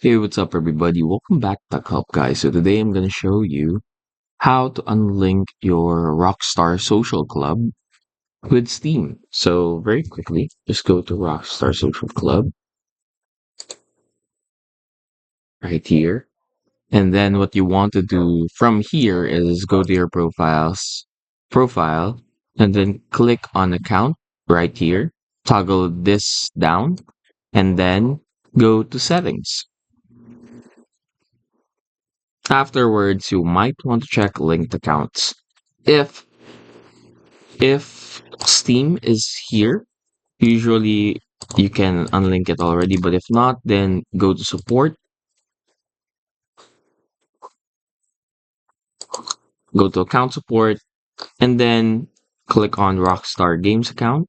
Hey, what's up, everybody? Welcome back to Help Guys. So today I'm going to show you how to unlink your Rockstar Social Club with Steam. So very quickly, just go to Rockstar Social Club right here. And then what you want to do from here is go to your profile, and then click on account right here. Toggle this down and then go to settings. Afterwards, you might want to check linked accounts. If If Steam is here, usually you can unlink it already, but if not, then go to support, go to account support, and then click on Rockstar Games account.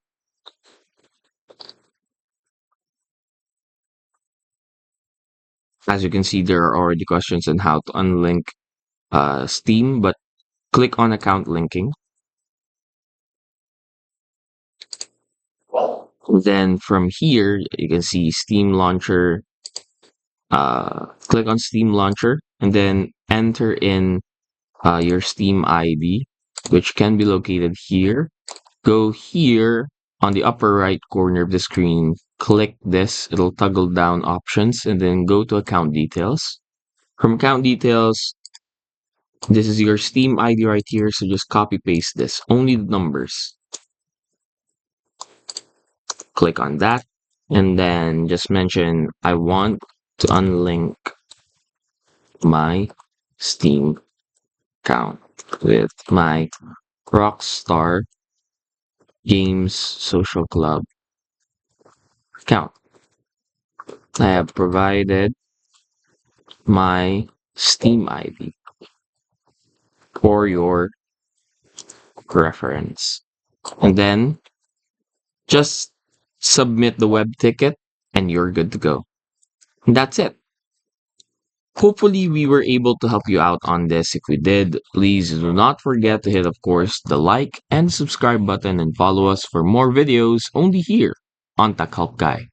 As you can see, there are already questions on how to unlink Steam, but click on account linking. Then from here, you can see Steam Launcher. Click on Steam Launcher and then enter in your Steam ID, which can be located here. Go here on the upper right corner of the screen, click this, it'll toggle down options, and then go to account details. From account details, this is your Steam ID right here, so just copy paste this, only the numbers. Click on that, and then just mention, I want to unlink my Steam account with my Rockstar Games Social Club account. I have provided my Steam ID for your reference. And then just submit the web ticket and you're good to go. And that's it. Hopefully, we were able to help you out on this. If we did, please do not forget to hit, of course, the like and subscribe button and follow us for more videos only here on Tech Help Guy.